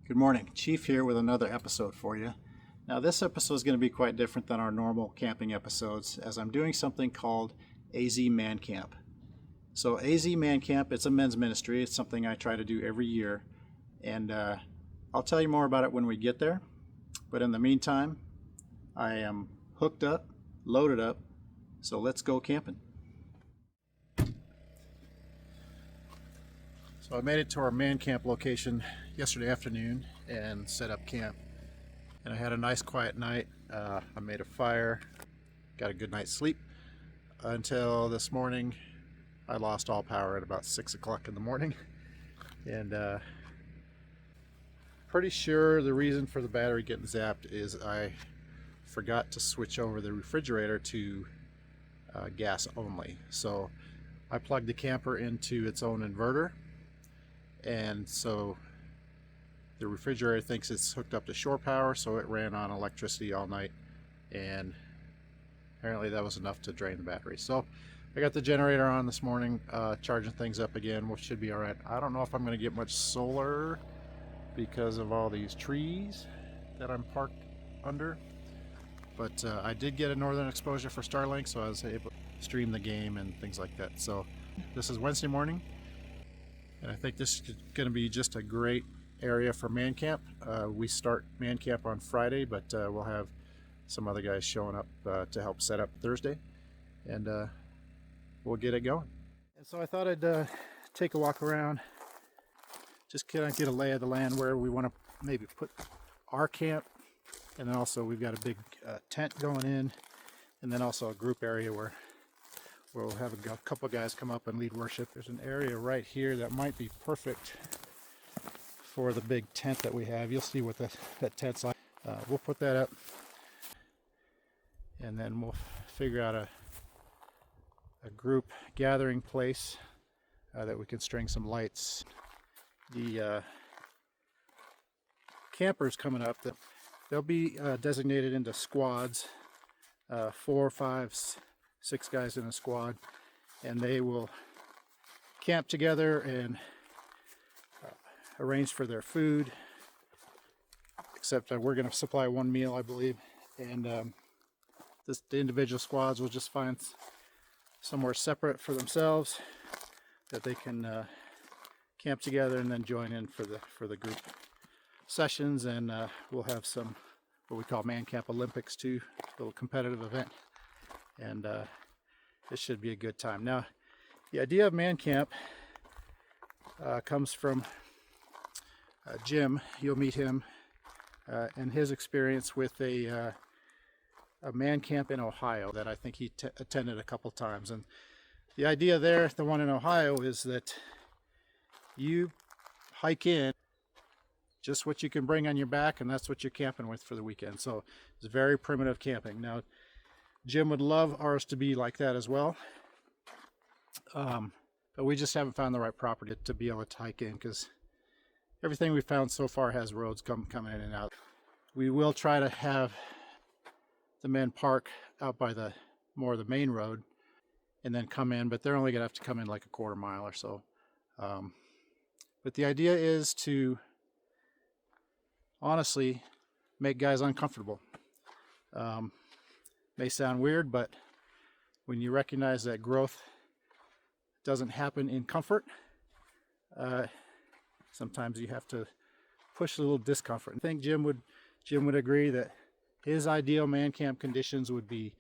Good morning, Chief here with another episode for you. Now this episode is going to be quite different than our normal camping episodes as I'm doing something called AZ Man Camp. So AZ Man Camp, it's a men's ministry. It's something I try to do every year, and I'll tell you more about it when we get there. But in the meantime, I am hooked up, loaded up, so let's go camping. So I made it to our man camp location yesterday afternoon and set up camp. And I had a nice quiet night. I made a fire, got a good night's sleep until this morning. I lost all power at about 6 o'clock in the morning. And pretty sure the reason for the battery getting zapped is I forgot to switch over the refrigerator to gas only. So I plugged the camper into its own inverter, and so the refrigerator thinks it's hooked up to shore power, so it ran on electricity all night, and apparently that was enough to drain the battery. So I got the generator on this morning, charging things up again, which should be all right. I don't know if I'm going to get much solar because of all these trees that I'm parked under, but I did get a northern exposure for Starlink, so I was able to stream the game and things like that. So this is Wednesday morning, and I think this is going to be just a great area for man camp. We start man camp on Friday, but we'll have some other guys showing up to help set up Thursday, and we'll get it going. And so I thought I'd take a walk around, just kind of get a lay of the land where we want to maybe put our camp, and then also we've got a big tent going in, and then also a group area where we'll have a couple guys come up and lead worship. There's an area right here that might be perfect for the big tent that we have. You'll see what that tent's like. We'll put that up, and then we'll figure out a group gathering place that we can string some lights. The campers coming up, they'll be designated into squads, 4, 5, 6 guys in a squad, and they will camp together and arrange for their food, except we're going to supply one meal, I believe, and the individual squads will just find somewhere separate for themselves that they can camp together and then join in for the group sessions. And we'll have some what we call Man Camp Olympics too, a little competitive event, and this should be a good time. Now, the idea of Man Camp comes from Jim. You'll meet him and his experience with a man camp in Ohio that I think he attended a couple times. And the idea there, the one in Ohio, is that you hike in just what you can bring on your back, and that's what you're camping with for the weekend. So it's very primitive camping. Now, Jim would love ours to be like that as well, but we just haven't found the right property to be able to hike in, because everything we've found so far has roads coming in and out. We will try to have the men park out by the main road and then come in, but they're only going to have to come in like a quarter mile or so. But the idea is to honestly make guys uncomfortable. May sound weird, but when you recognize that growth doesn't happen in comfort, sometimes you have to push a little discomfort. I think Jim would agree that his ideal man camp conditions would be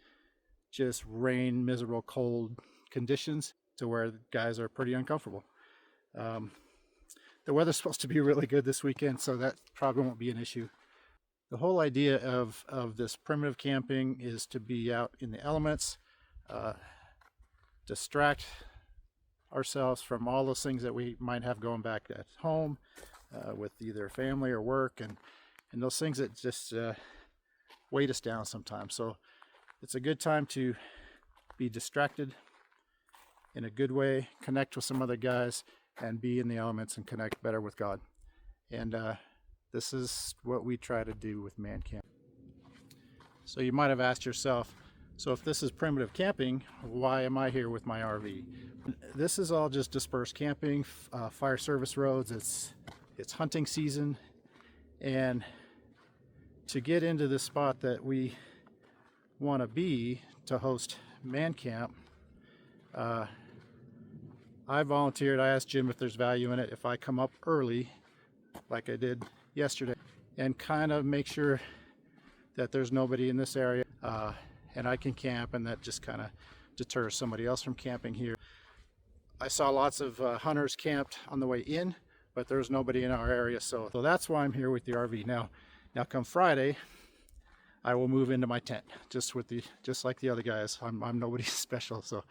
just rain, miserable, cold conditions to where the guys are pretty uncomfortable. The weather's supposed to be really good this weekend, so that probably won't be an issue. The whole idea of this primitive camping is to be out in the elements, distract ourselves from all those things that we might have going back at home with either family or work, and those things that just weight us down sometimes. So it's a good time to be distracted in a good way, connect with some other guys, and be in the elements and connect better with God. And this is what we try to do with Man Camp. So you might have asked yourself, so if this is primitive camping, why am I here with my RV? This is all just dispersed camping, fire service roads. It's hunting season, And to get into the spot that we want to be to host man camp, I volunteered. I asked Jim if there's value in it if I come up early like I did yesterday and kind of make sure that there's nobody in this area and I can camp, and that just kind of deters somebody else from camping here. I saw lots of hunters camped on the way in, but there's nobody in our area, so that's why I'm here with the RV. Now come Friday, I will move into my tent just like the other guys. I'm nobody special, so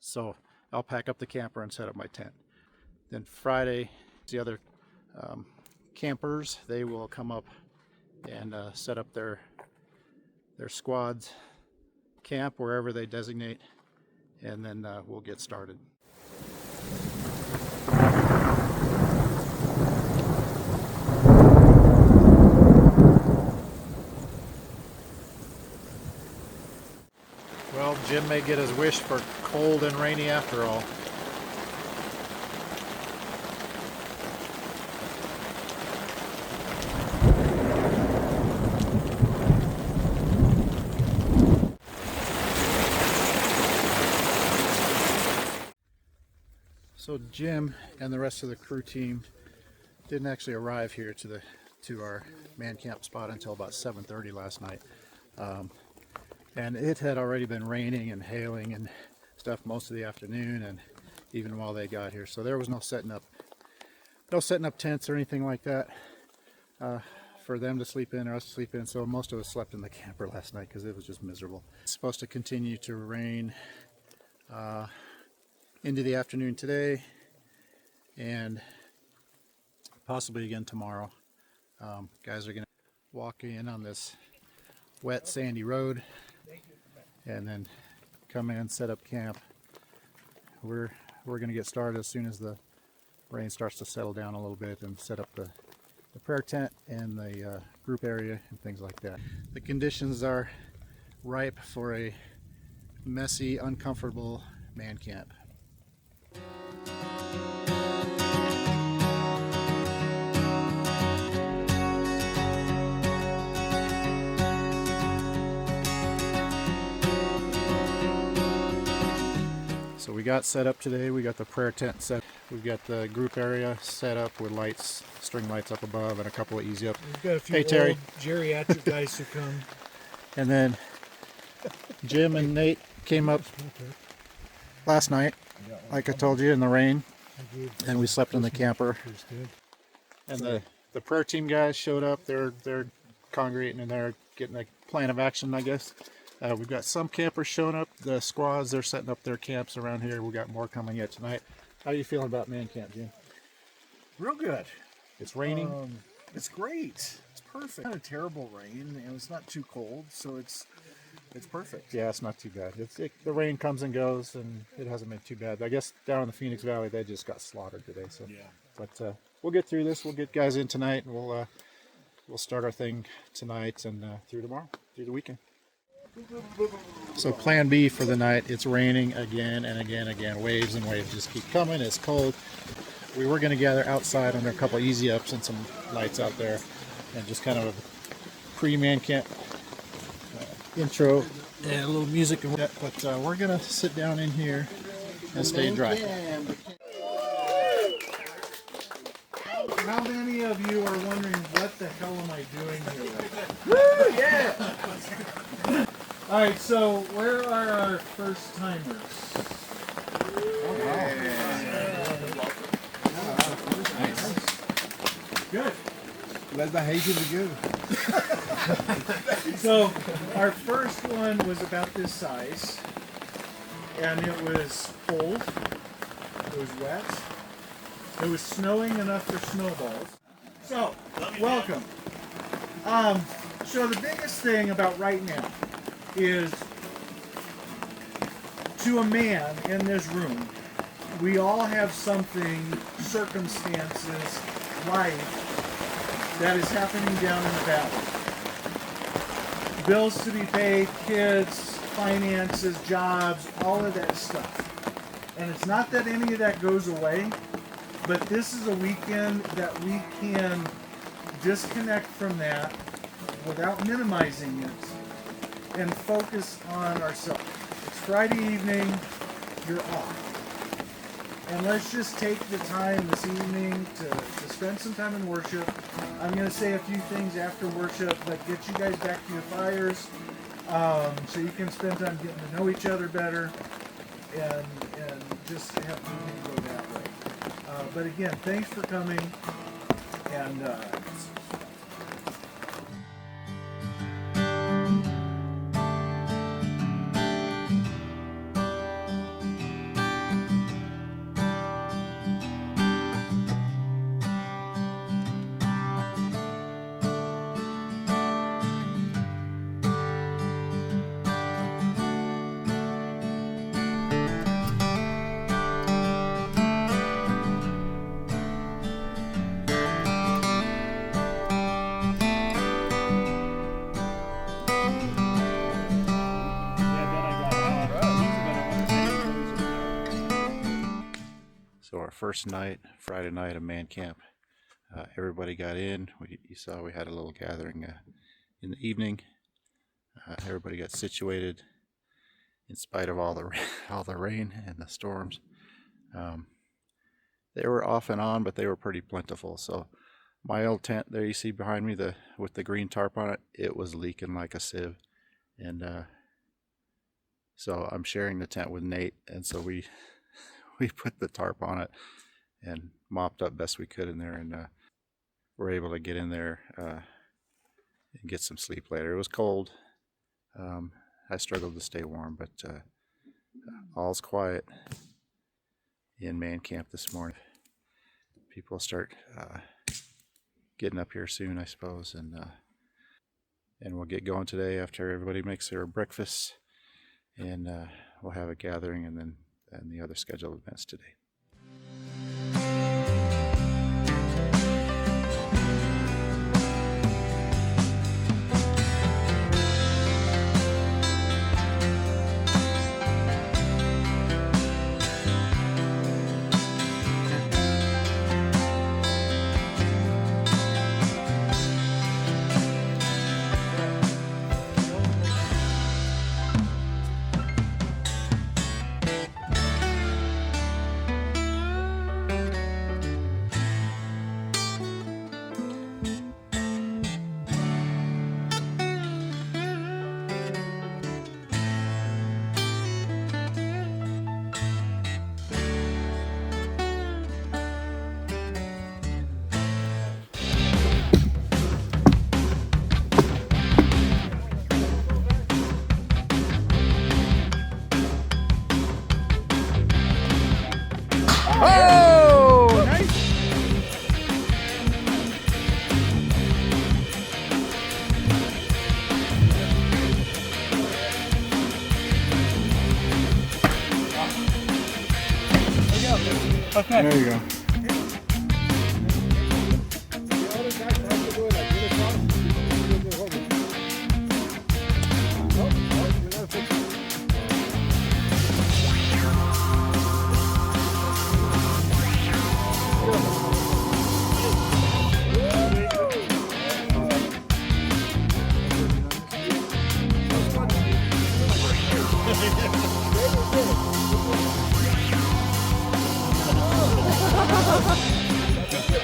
so I'll pack up the camper and set up my tent. Then Friday, the other campers, they will come up and set up their squads camp wherever they designate, and then we'll get started. Well, Jim may get his wish for cold and rainy after all. So Jim and the rest of the crew team didn't actually arrive here to our man camp spot until about 7:30 last night. And it had already been raining and hailing and stuff most of the afternoon, and even while they got here. So there was no setting up tents or anything like that for them to sleep in or us to sleep in. So most of us slept in the camper last night because it was just miserable. It's supposed to continue to rain into the afternoon today and possibly again tomorrow. Guys are going to walk in on this wet sandy road and then come in, set up camp. We're going to get started as soon as the rain starts to settle down a little bit and set up the prayer tent and the group area and things like that. The conditions are ripe for a messy, uncomfortable man camp. So we got set up today. We got the prayer tent set. We've got the group area set up with lights, string lights up above, and a couple of easy up. We've got a few Hey, Terry. old geriatric guys who come. And then Jim and Nate came up last night, like I told you, in the rain, and we slept in the camper. And the prayer team guys showed up. They're congregating and they're getting a plan of action, I guess. We've got some campers showing up. The squads, they're setting up their camps around here. We've got more coming yet tonight. How are you feeling about man camp, Jim? Real good. It's raining. It's great. It's perfect. Not a terrible rain, and it's not too cold, so it's perfect. Yeah, it's not too bad. The rain comes and goes, and it hasn't been too bad. I guess down in the Phoenix Valley, they just got slaughtered today. So, yeah. But we'll get through this. We'll get guys in tonight, and we'll start our thing tonight and through tomorrow, through the weekend. So plan B for the night. It's raining again and again and again. Waves and waves just keep coming. It's cold. We were going to gather outside under a couple of easy ups and some lights out there, and just kind of a pre-man camp intro and a little music and that. But we're going to sit down in here and stay dry. How many of you are wondering what the hell am I doing here? Woo! Yeah! All right, so where are our first timers? Good. Led by Hazen to go. So our first one was about this size, and it was cold. It was wet. It was snowing enough for snowballs. So, welcome. So the biggest thing about right now is, to a man in this room, we all have something, circumstances, life, that is happening down in the valley. Bills to be paid, kids, finances, jobs, all of that stuff. And it's not that any of that goes away, But this is a weekend that we can disconnect from that without minimizing it and focus on ourselves. It's Friday evening, you're off. And let's just take the time this evening to spend some time in worship. I'm going to say a few things after worship, but get you guys back to your fires so you can spend time getting to know each other better and just have community go that way. But again, thanks for coming. And So our first night, Friday night of man camp, everybody got in. You saw we had a little gathering in the evening. Everybody got situated in spite of all the rain and the storms. They were off and on, but they were pretty plentiful. So my old tent there you see behind me, with the green tarp on it, it was leaking like a sieve. And so I'm sharing the tent with Nate, and so we put the tarp on it and mopped up best we could in there, and we're able to get in there and get some sleep later. It was cold. I struggled to stay warm, but all's quiet in man camp this morning. People start getting up here soon, I suppose, and we'll get going today after everybody makes their breakfast, and we'll have a gathering and then the other scheduled events today. Oh, nice! okay. There you go.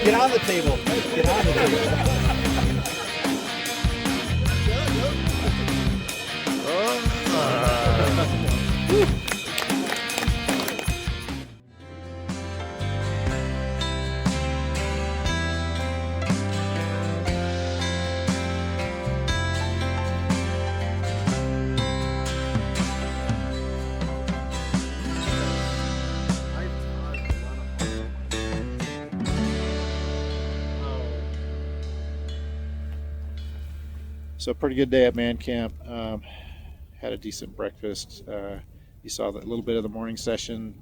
Get on the table. Get on the table. So pretty good day at man camp. Had a decent breakfast. You saw that little bit of the morning session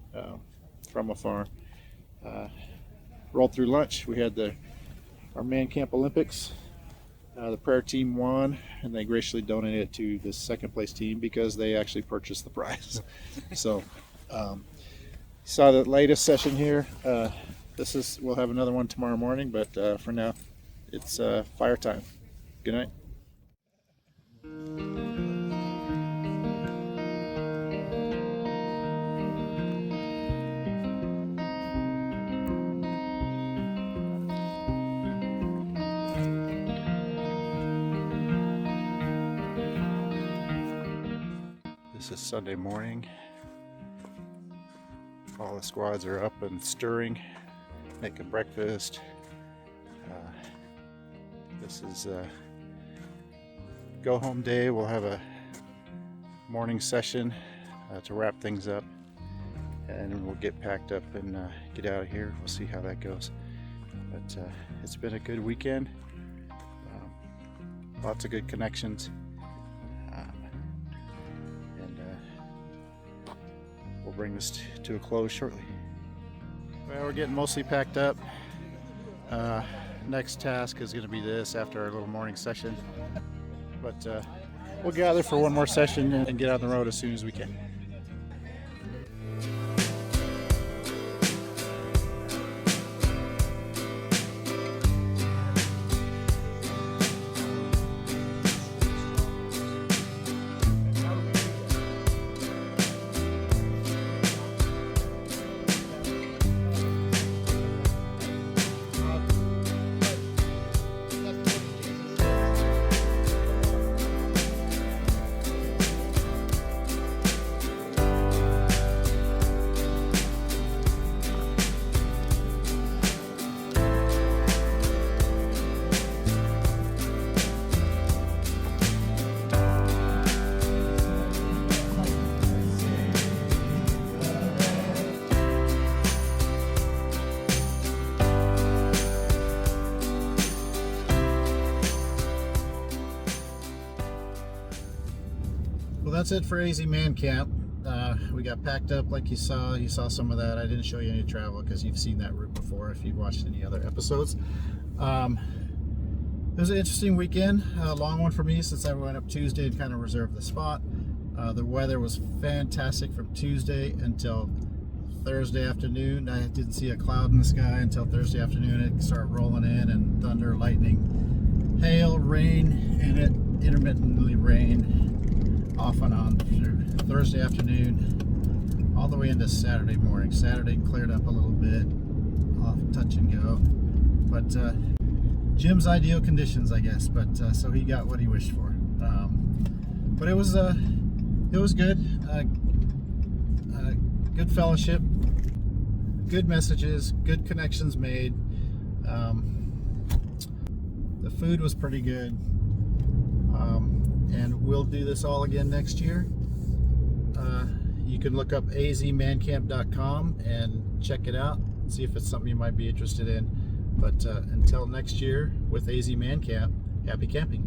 from afar. Rolled through lunch. We had our man camp Olympics. The prayer team won, and they graciously donated it to the second place team because they actually purchased the prize. So saw the latest session here. we'll have another one tomorrow morning, but for now, it's fire time. Good night. This is Sunday morning. All the squads are up and stirring, making breakfast. This is go home day. We'll have a morning session to wrap things up, and we'll get packed up and get out of here. We'll see how that goes. But it's been a good weekend. Lots of good connections. We'll bring this to a close shortly. Well, we're getting mostly packed up. Next task is going to be this after our little morning session. But we'll gather for one more session and get on the road as soon as we can. Well, that's it for AZ Man Camp. We got packed up like you saw. You saw some of that. I didn't show you any travel because you've seen that route before if you've watched any other episodes. It was an interesting weekend, a long one for me since I went up Tuesday and kind of reserved the spot. The weather was fantastic from Tuesday until Thursday afternoon. I didn't see a cloud in the sky until Thursday afternoon. It started rolling in, and thunder, lightning, hail, rain, and it intermittently rained off and on through Thursday afternoon all the way into Saturday morning. Saturday cleared up a little bit, off touch and go, but Jim's ideal conditions, I guess. But so he got what he wished for. But it was good. Good fellowship, good messages, good connections made. The food was pretty good. And we'll do this all again next year. You can look up azmancamp.com and check it out, see if it's something you might be interested in. But until next year with AZ Man Camp, happy camping.